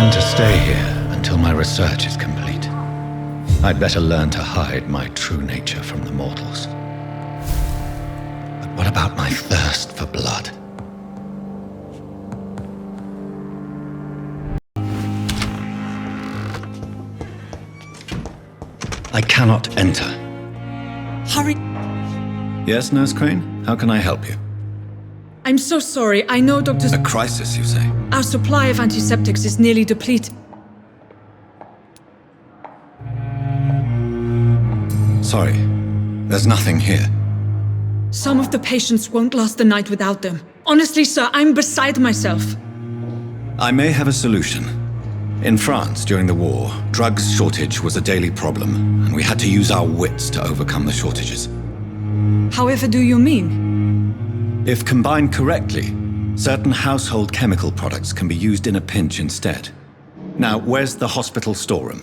plan to stay here until my research is complete. I'd better learn to hide my true nature from the mortals. But what about my thirst for blood? I cannot enter. Hurry! Yes, Nurse Crane? How can I help you? I'm so sorry. I know Dr. A crisis, you say? Our supply of antiseptics is nearly depleted. Sorry, there's nothing here. Some of the patients won't last the night without them. Honestly, sir, I'm beside myself. I may have a solution. In France, during the war, drugs shortage was a daily problem, and we had to use our wits to overcome the shortages. However do you mean? If combined correctly, certain household chemical products can be used in a pinch instead. Now, where's the hospital storeroom?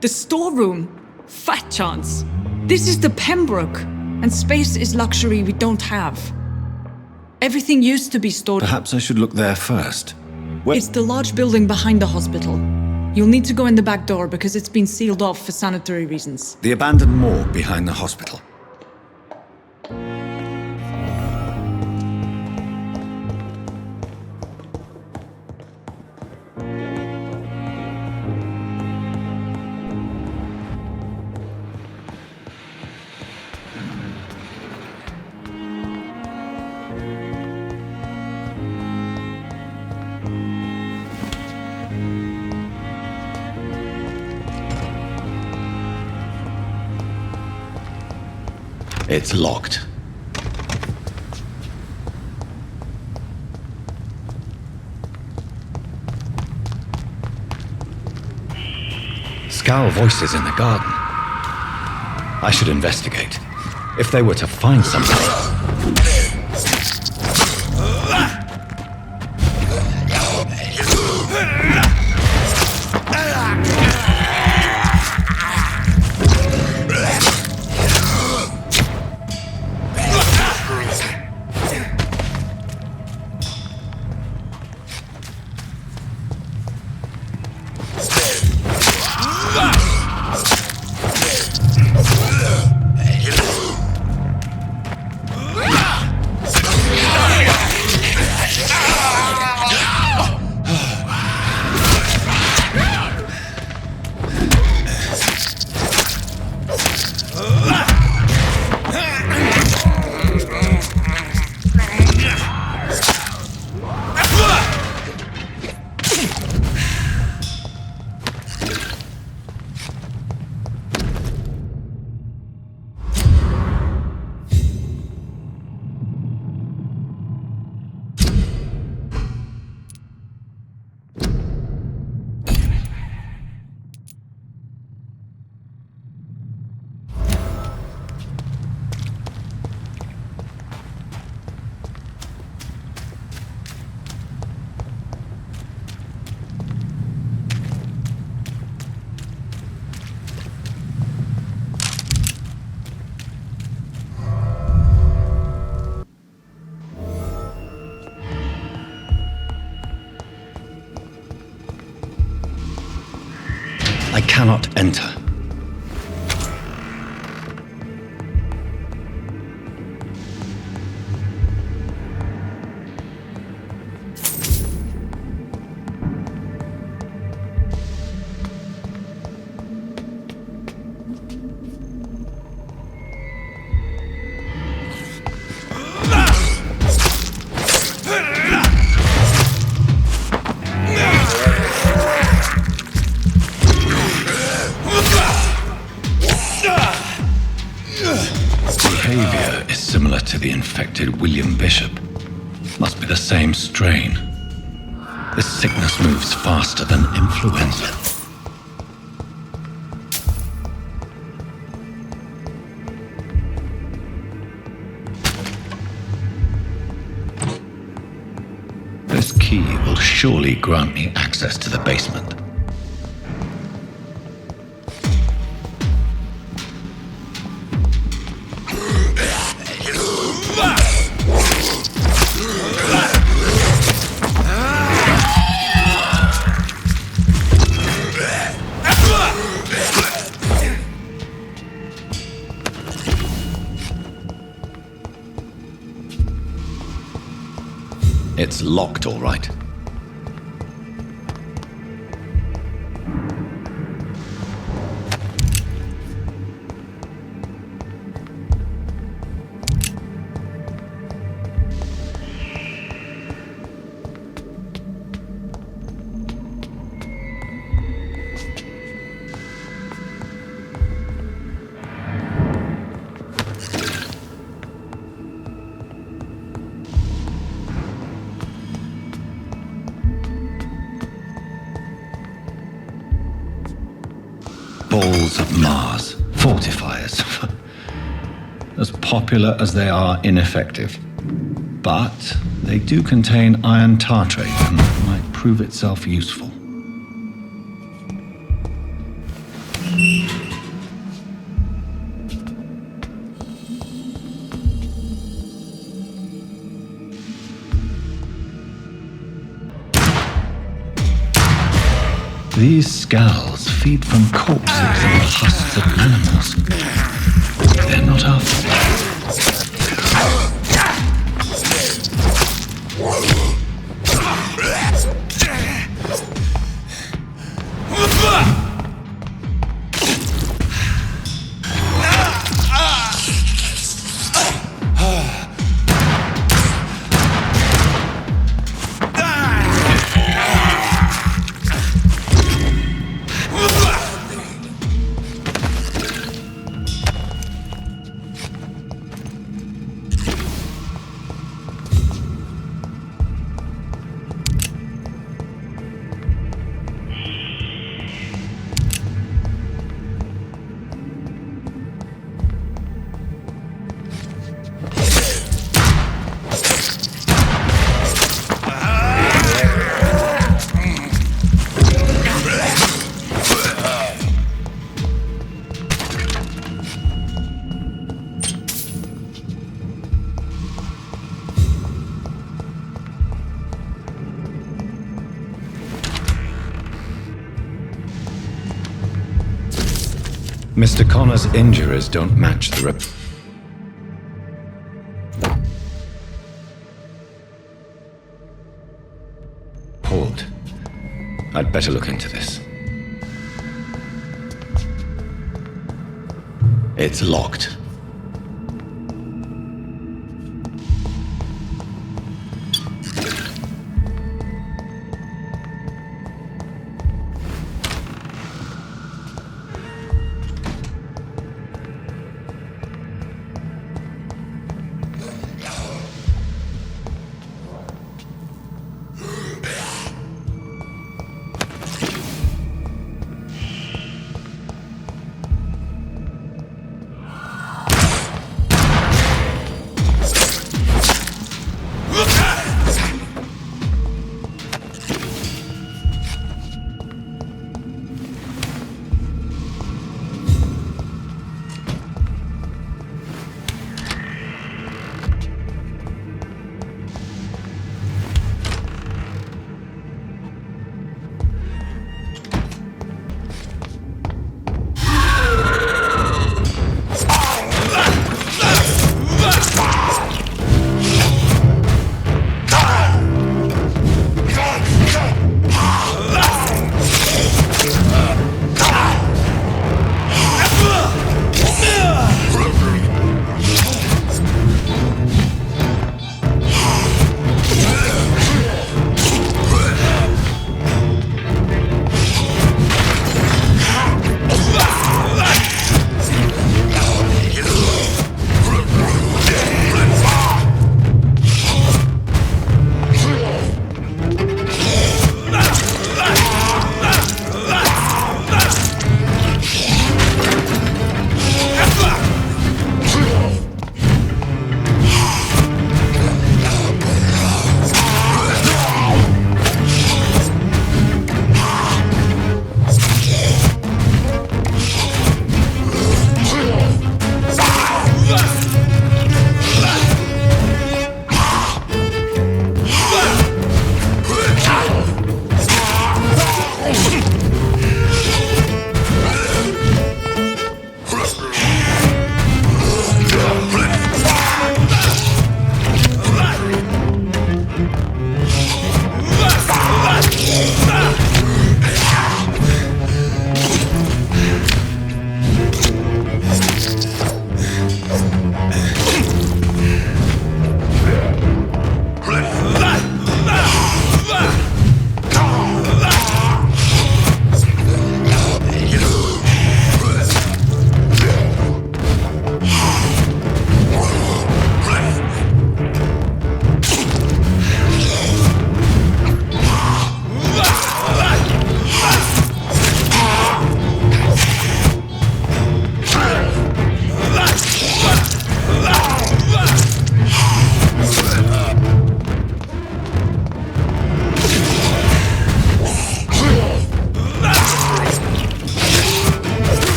The storeroom? Fat chance. This is the Pembroke, and space is luxury we don't have. Everything used to be stored... Perhaps I should look there first. It's the large building behind the hospital. You'll need to go in the back door because it's been sealed off for sanitary reasons. The abandoned morgue behind the hospital. It's locked. Scowl voices in the garden. I should investigate. If they were to find something... I cannot enter. Behavior is similar to the infected William Bishop. Must be the same strain. This sickness moves faster than influenza. This key will surely grant me access to the basement. It's locked, all right. Balls of Mars, fortifiers. As popular as they are ineffective. But they do contain iron tartrate and might prove itself useful. These skulls feed from corpses and husks of animals. They're not our fault. Mr. Connor's injuries don't match the report. I'd better look into this. It's locked.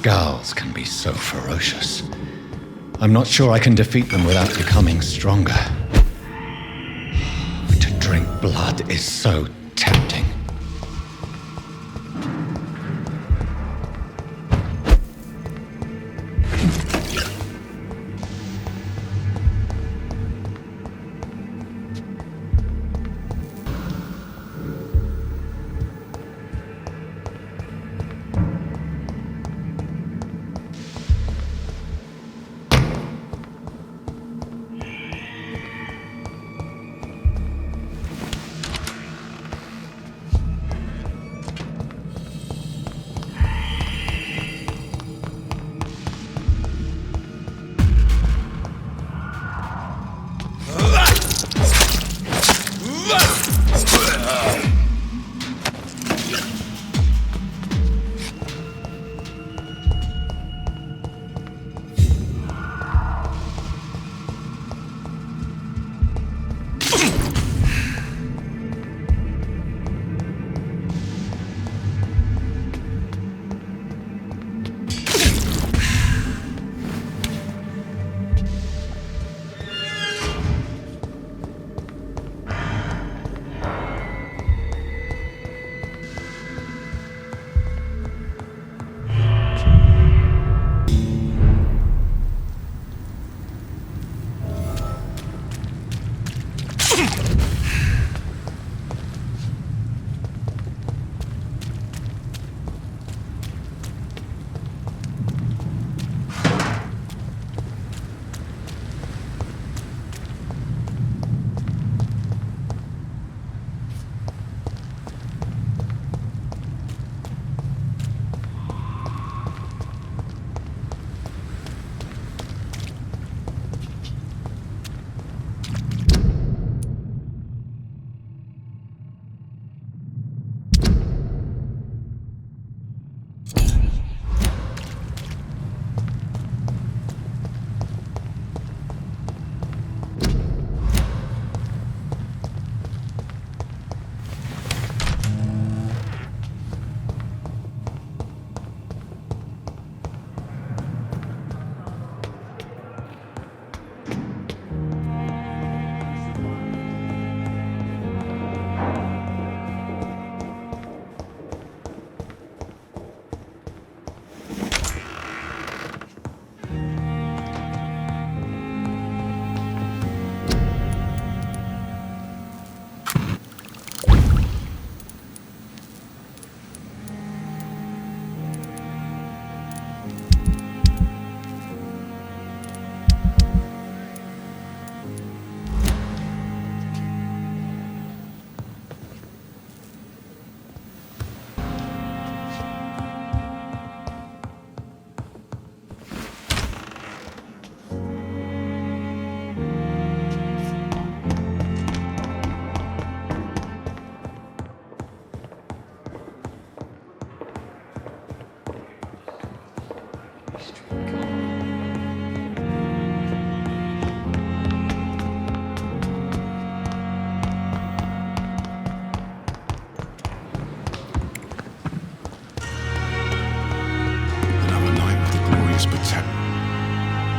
Skals can be so ferocious. I'm not sure I can defeat them without becoming stronger. To drink blood is so tempting.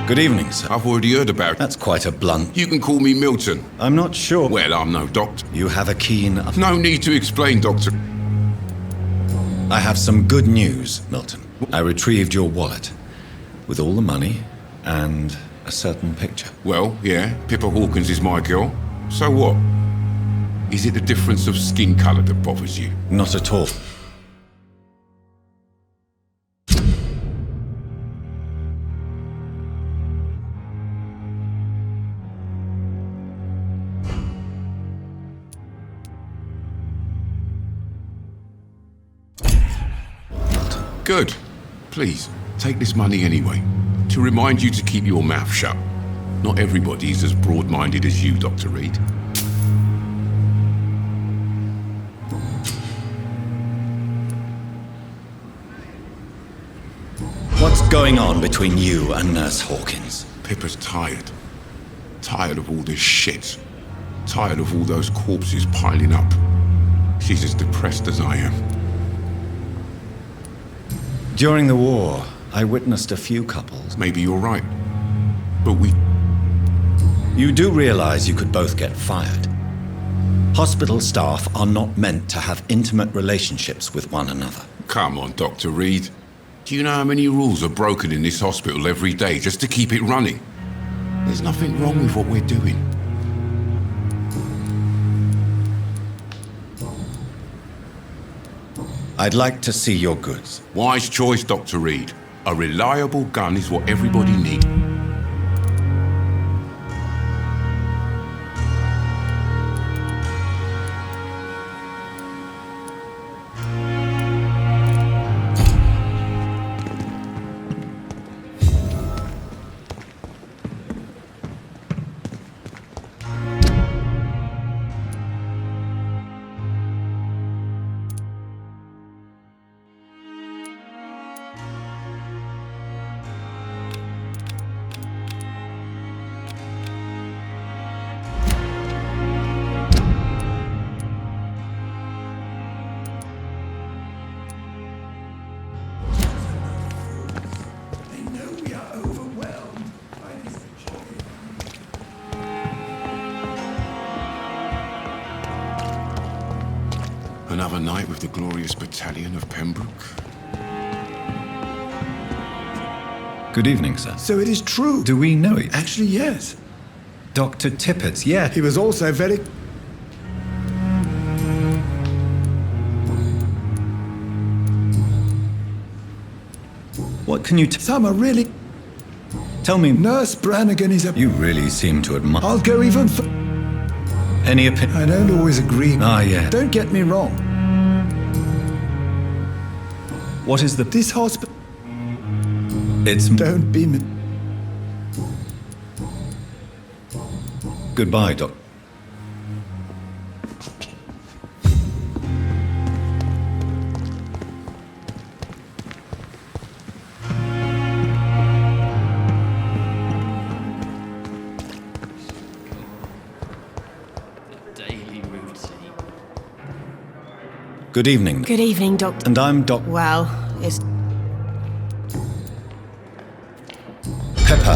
Good evening, sir. I've already heard about it. That's quite a blunt. You can call me Milton. I'm not sure. Well, I'm no doctor. You have a keen... No need to explain, Doctor. I have some good news, Milton. I retrieved your wallet with all the money and a certain picture. Well, yeah, Pippa Hawkins is my girl. So what? Is it the difference of skin colour that bothers you? Not at all. Good. Please, take this money anyway, to remind you to keep your mouth shut. Not everybody's as broad-minded as you, Dr. Reid. What's going on between you and Nurse Hawkins? Pippa's tired. Tired of all this shit. Tired of all those corpses piling up. She's as depressed as I am. During the war, I witnessed a few couples. Maybe you're right. But You do realize you could both get fired. Hospital staff are not meant to have intimate relationships with one another. Come on, Dr. Reid. Do you know how many rules are broken in this hospital every day just to keep it running? There's nothing wrong with what we're doing. I'd like to see your goods. Wise choice, Dr. Reid. A reliable gun is what everybody needs. Another night with the glorious battalion of Pembroke. Good evening, sir. So it is true. Do we know it? Actually, yes. Dr. Tippett's, yeah. He was also very... What can you Some are really... tell me? Nurse Brannigan is a... You really seem to admire. I'll go even f... Any opinion? I don't always agree. Ah, yeah. Don't get me wrong. What is the... This hospital... It's... Don't be... Goodbye, Doc. Good evening. Good evening, Doctor. And I'm Doc... Well, it's... Pepper.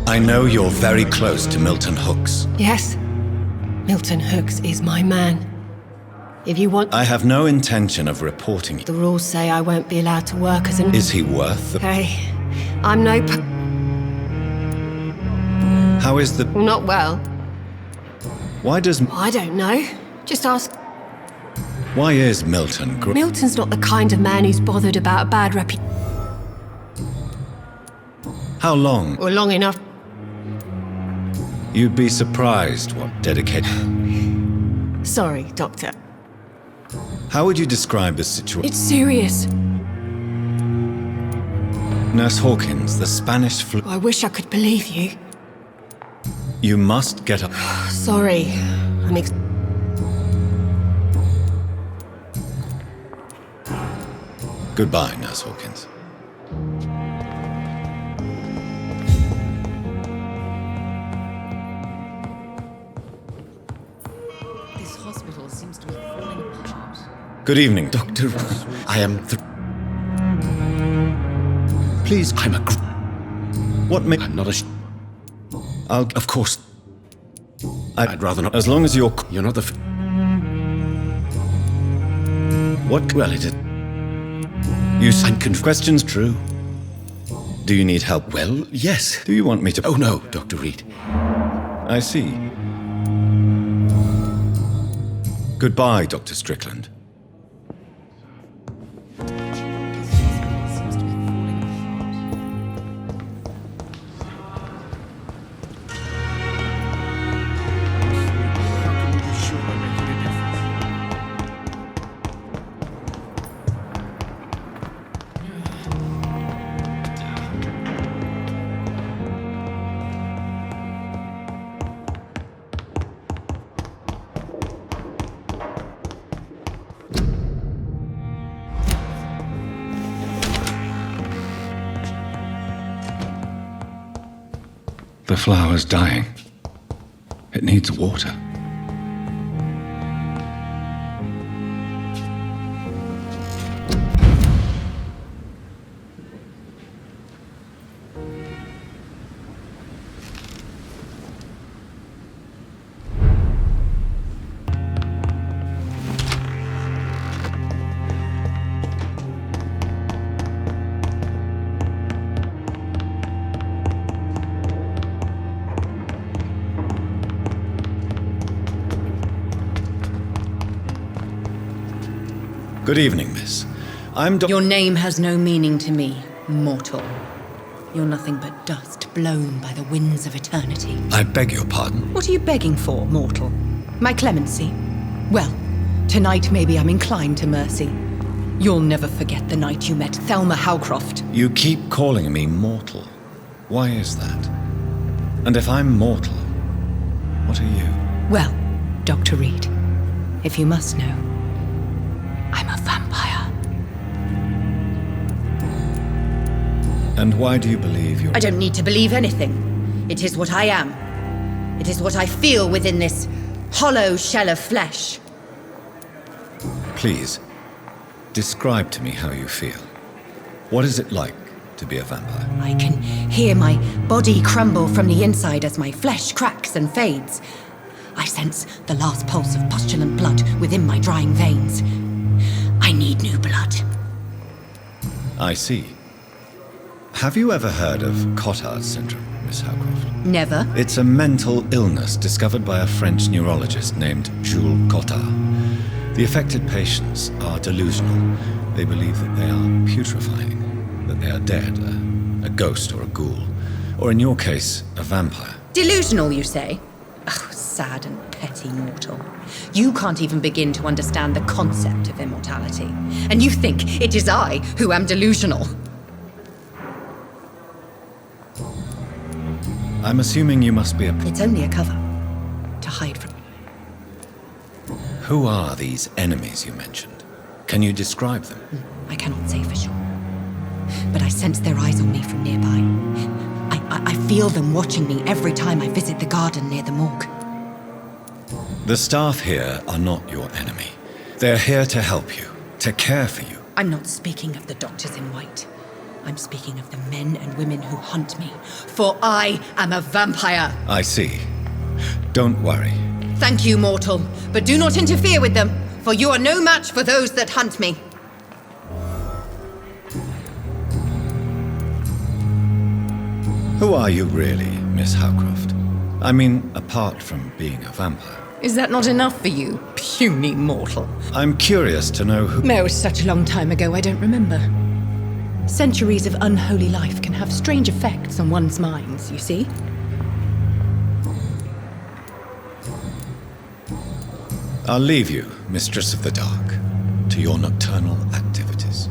I know you're very close to Milton Hooks. Yes? Milton Hooks is my man. If you want... I have no intention of reporting you. The rules say I won't be allowed to work as an... Is he worth the... Hey, I'm no... How is the... Not well. Why does... I don't know. Just ask... Why is Milton... Milton's not the kind of man who's bothered about a bad reputation. How long? Or long enough. You'd be surprised what dedicated... Sorry, Doctor. How would you describe the situation? It's serious. Nurse Hawkins, the Spanish flu... I wish I could believe you. You must get up. Sorry. Goodbye, Nurse Hawkins. This hospital seems to be falling apart. Good evening. Doctor, I am Please, I'm a... What may... I'm not a... I'll... Of course. I'd rather not... As long as you're... You're not the... What... Well, it is... You... I'm Questions true. Do you need help? Well, yes. Do you want me to... Oh, no, Dr. Reid. I see. Goodbye, Dr. Strickland. This hospital seems to be falling apart. The flower's dying. It needs water. Good evening, miss. I'm Your name has no meaning to me, mortal. You're nothing but dust blown by the winds of eternity. I beg your pardon. What are you begging for, mortal? My clemency? Well, tonight maybe I'm inclined to mercy. You'll never forget the night you met Thelma Howcroft. You keep calling me mortal. Why is that? And if I'm mortal, what are you? Well, Dr. Reid, if you must know, I'm a vampire. And why do you believe you're... I don't need to believe anything. It is what I am. It is what I feel within this hollow shell of flesh. Please, describe to me how you feel. What is it like to be a vampire? I can hear my body crumble from the inside as my flesh cracks and fades. I sense the last pulse of pustulant blood within my drying veins. I need new blood. I see. Have you ever heard of Cotard's syndrome, Miss Howcroft? Never. It's a mental illness discovered by a French neurologist named Jules Cotard. The affected patients are delusional. They believe that they are putrefying, that they are dead, a ghost or a ghoul, or in your case, a vampire. Delusional, you say? Oh, sad and petty mortal. You can't even begin to understand the concept of immortality. And you think it is I who am delusional. I'm assuming you must be a... It's only a cover to hide from. Who are these enemies you mentioned? Can you describe them? I cannot say for sure. But I sense their eyes on me from nearby. I feel them watching me every time I visit the garden near the morgue. The staff here are not your enemy. They're here to help you, to care for you. I'm not speaking of the doctors in white. I'm speaking of the men and women who hunt me. For I am a vampire. I see. Don't worry. Thank you, mortal. But do not interfere with them, for you are no match for those that hunt me. Who are you really, Miss Howcroft? I mean, apart from being a vampire. Is that not enough for you, puny mortal? I'm curious to know who... No, such a long time ago, I don't remember. Centuries of unholy life can have strange effects on one's minds, you see? I'll leave you, Mistress of the Dark, to your nocturnal activities.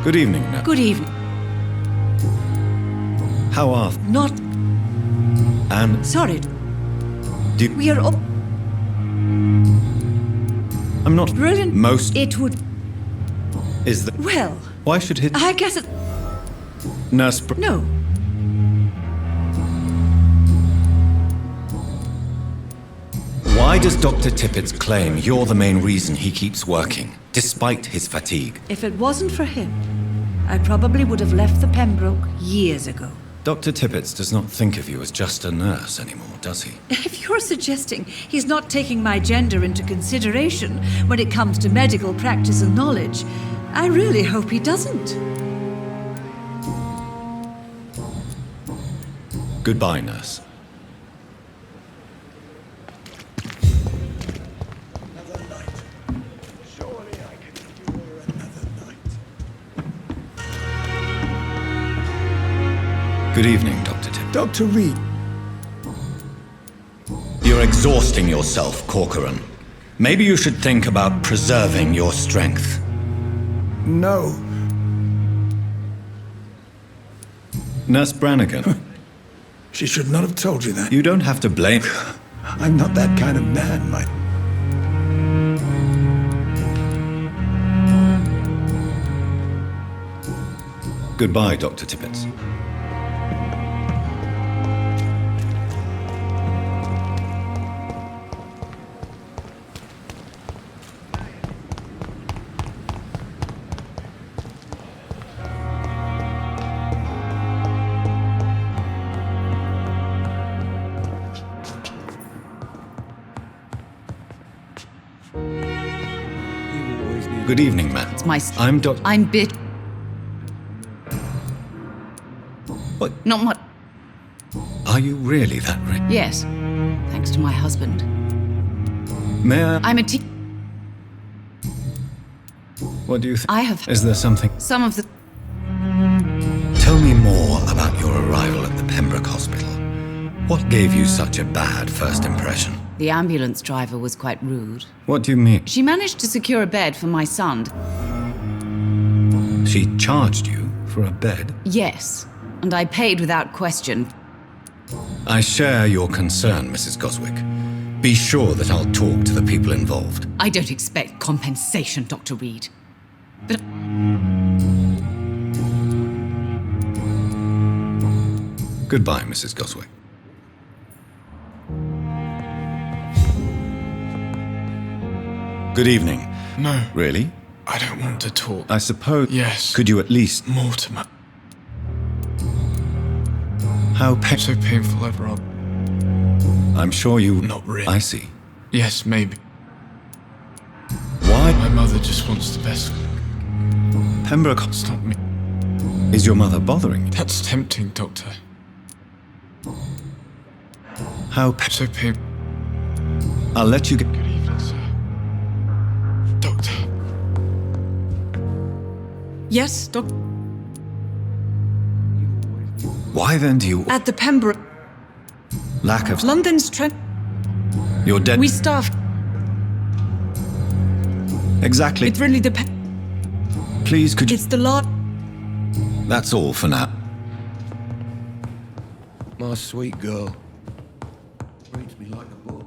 Good evening, Nurse. Good evening. How are... Not And... sorry. Do... We are up. I'm not... Brilliant. Most... It would. Is the... Well, Why should it... I guess it. Nurse... No. Why does Dr. Tippett's claim you're the main reason he keeps working, despite his fatigue? If it wasn't for him, I probably would have left the Pembroke years ago. Dr. Tippett does not think of you as just a nurse anymore, does he? If you're suggesting he's not taking my gender into consideration when it comes to medical practice and knowledge, I really hope he doesn't. Goodbye, nurse. Another night. Surely I can endure another night. Good evening, Dr. Tippett. Dr. Reid, You're exhausting yourself, Corcoran. Maybe you should think about preserving your strength. no. Nurse Brannigan, She should not have told you that. you don't have to blame... I'm not that kind of man, my... Goodbye, Dr. Tippett. Good evening, ma'am. It's my... I'm Dr. I'm bit... What? Not much... Are you really that rich? Yes. Thanks to my husband. May I... I'm a tea... What do you think? I have... Is there something... Some of the... Tell me more about your arrival at the Pembroke Hospital. What gave you such a bad first impression? The ambulance driver was quite rude. What do you mean? She managed to secure a bed for my son. She charged you for a bed? Yes. And I paid without question. I share your concern, Mrs. Goswick. Be sure that I'll talk to the people involved. I don't expect compensation, Dr. Reid. But... Goodbye, Mrs. Goswick. Good evening. No, Really? I don't want to talk. I suppose... Yes. Could you at least... Mortimer. How So painful I'd rather... I'm sure you... Not really. I see. Yes, maybe. Why... My mother just wants the best. Pembroke... Stop me. Is your mother bothering you? That's tempting, Doctor. How... So painful. I'll let you get... Good evening, sir. Doctor. Yes, Doctor... Why then do you... At the Pembroke... Lack of... London's trend... You're dead... We staffed... Exactly. It really depends... Please, could you... It's the lot... That's all for now. My sweet girl. Treats me like a boy.